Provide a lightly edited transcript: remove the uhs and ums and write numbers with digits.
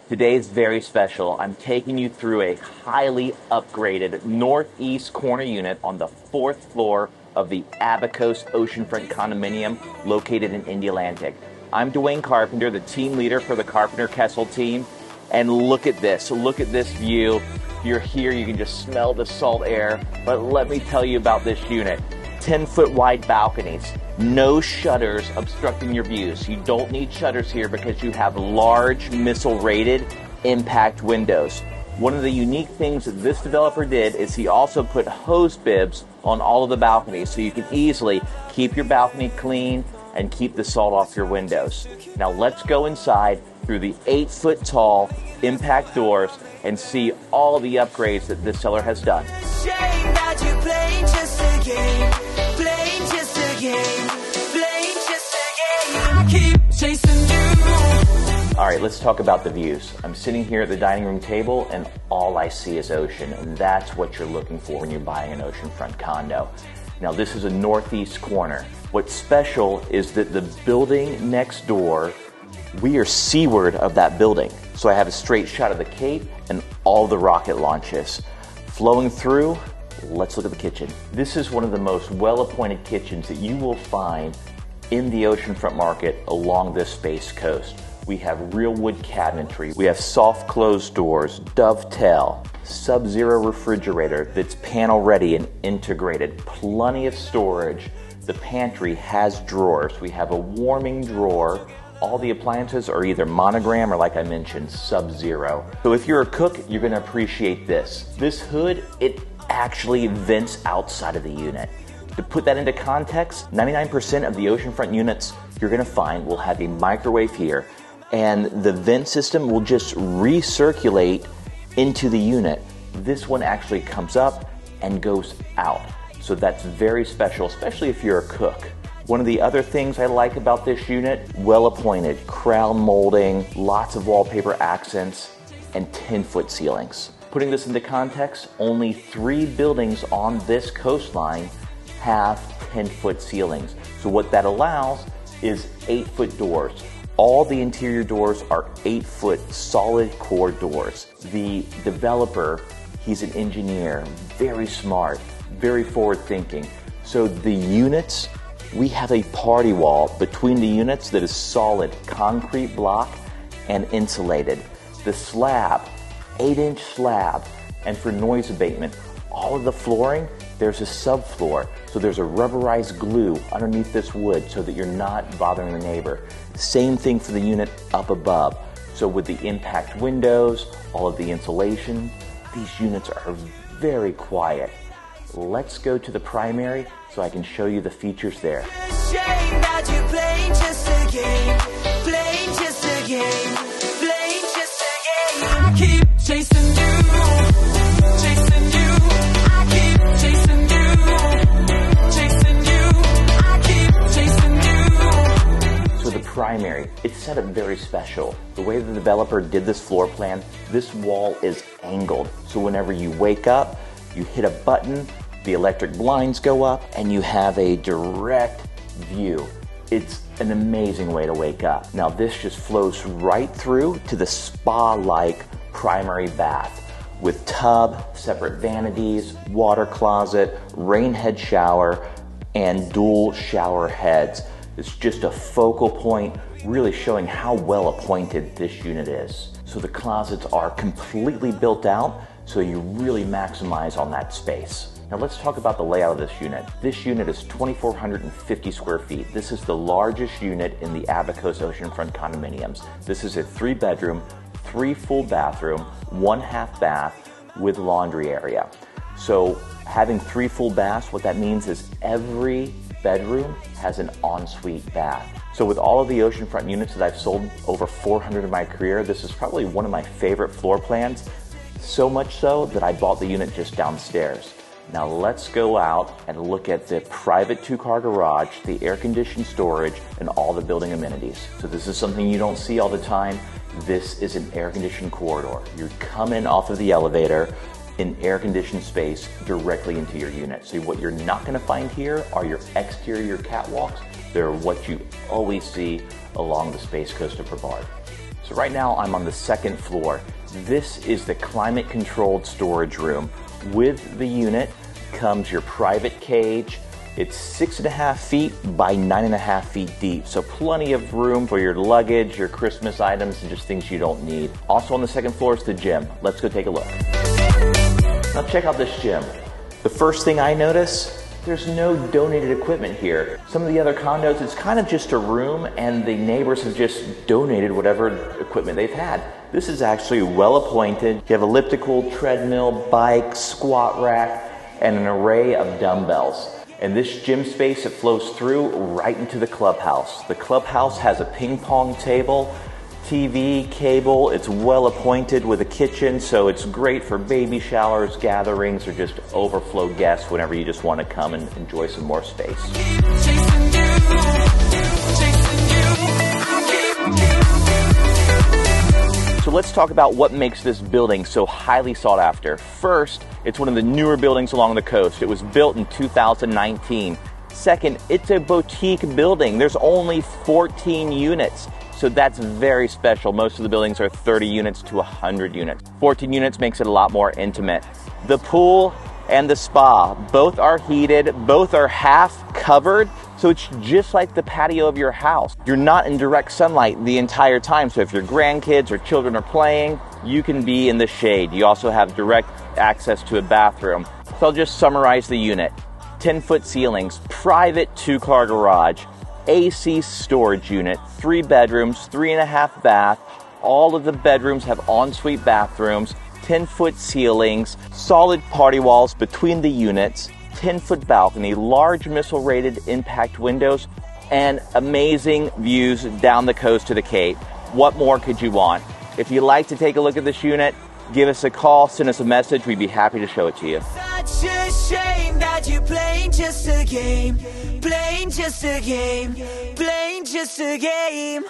Today is very special. I'm taking you through a highly upgraded northeast corner unit on the 4th floor of the Abacos Oceanfront condominium located in Indialantic. I'm Dewayne Carpenter, the team leader for the Carpenter Kessel team. And look at this view. If you're here, you can just smell the salt air. But let me tell you about this unit. 10-foot wide balconies, no shutters obstructing your views. You don't need shutters here because you have large missile-rated impact windows. One of the unique things that this developer did is he also put hose bibs on all of the balconies so you can easily keep your balcony clean and keep the salt off your windows. Now let's go inside through the 8-foot tall impact doors and see all the upgrades that this seller has done. All right, let's talk about the views. I'm sitting here at the dining room table and all I see is ocean, and that's what you're looking for when you're buying an oceanfront condo. Now this is a northeast corner. What's special is that the building next door, we are seaward of that building. So I have a straight shot of the Cape and all the rocket launches. Flowing through, let's look at the kitchen. This is one of the most well-appointed kitchens that you will find in the oceanfront market along this Space Coast. We have real wood cabinetry. We have soft closed doors, dovetail, sub-zero refrigerator that's panel ready and integrated. Plenty of storage. The pantry has drawers. We have a warming drawer. All the appliances are either monogram or, like I mentioned, sub-zero. So if you're a cook, you're gonna appreciate this. This hood, it actually vents outside of the unit. To put that into context, 99% of the oceanfront units you're gonna find will have a microwave here, and the vent system will just recirculate into the unit. This one actually comes up and goes out. So that's very special, especially if you're a cook. One of the other things I like about this unit, well-appointed, crown molding, lots of wallpaper accents, and 10-foot ceilings. Putting this into context, only 3 buildings on this coastline have 10-foot ceilings. So what that allows is 8-foot doors. All the interior doors are 8-foot solid core doors. The developer, he's an engineer, very smart, very forward thinking. So the units, we have a party wall between the units that is solid concrete block and insulated. The slab, 8-inch slab, and for noise abatement, all of the flooring, there's a subfloor. So there's a rubberized glue underneath this wood so that you're not bothering the neighbor. Same thing for the unit up above. So with the impact windows, all of the insulation, these units are very quiet. Let's go to the primary so I can show you the features there. Primary, it's set up very special. The way the developer did this floor plan, this wall is angled. So whenever you wake up, you hit a button, the electric blinds go up, and you have a direct view. It's an amazing way to wake up. Now this just flows right through to the spa-like primary bath with tub, separate vanities, water closet, rain head shower, and dual shower heads. It's just a focal point, really showing how well appointed this unit is. So the closets are completely built out, so you really maximize on that space. Now let's talk about the layout of this unit. This unit is 2,450 square feet. This is the largest unit in the Abacos Oceanfront condominiums. This is a 3-bedroom, 3 full bathroom, 1 half bath with laundry area. So having 3 full baths, what that means is every bedroom has an ensuite bath. So with all of the oceanfront units that I've sold, over 400 in my career, this is probably one of my favorite floor plans, so much so that I bought the unit just downstairs. Now let's go out and look at the private 2-car garage, the air-conditioned storage, and all the building amenities. So this is something you don't see all the time. This is an air-conditioned corridor. You come in off of the elevator, in air-conditioned space directly into your unit. So what you're not gonna find here are your exterior catwalks. They're what you always see along the Space Coast of Brevard. So right now I'm on the second floor. This is the climate controlled storage room. With the unit comes your private cage. It's 6.5 feet by 9.5 feet deep, so plenty of room for your luggage, your Christmas items, and just things you don't need. Also on the second floor is the gym. Let's go take a look. Now check out this gym. The first thing I notice, there's no donated equipment here. Some of the other condos, it's kind of just a room and the neighbors have just donated whatever equipment they've had. This is actually well appointed. You have elliptical, treadmill, bike, squat rack, and an array of dumbbells. And this gym space, it flows through right into the clubhouse. The clubhouse has a ping pong table, TV, cable. It's well appointed with a kitchen, so it's great for baby showers, gatherings, or just overflow guests whenever you just want to come and enjoy some more space. So let's talk about what makes this building so highly sought after. First, it's one of the newer buildings along the coast. It was built in 2019. Second, it's a boutique building. There's only 14 units. So that's very special. Most of the buildings are 30 units to 100 units. 14 units makes it a lot more intimate. The pool and the spa, both are heated, both are half covered, so it's just like the patio of your house. You're not in direct sunlight the entire time, so if your grandkids or children are playing, you can be in the shade. You also have direct access to a bathroom. So I'll just summarize the unit. 10-foot ceilings, private 2-car garage, AC storage unit, 3 bedrooms, 3.5 bath. All of the bedrooms have ensuite bathrooms, 10-foot ceilings, solid party walls between the units, 10-foot balcony, large missile-rated impact windows, and amazing views down the coast to the Cape. What more could you want? If you'd like to take a look at this unit, give us a call, send us a message. We'd be happy to show it to you. Such a shame that you're playing just a game, playing just a game, playing just a game.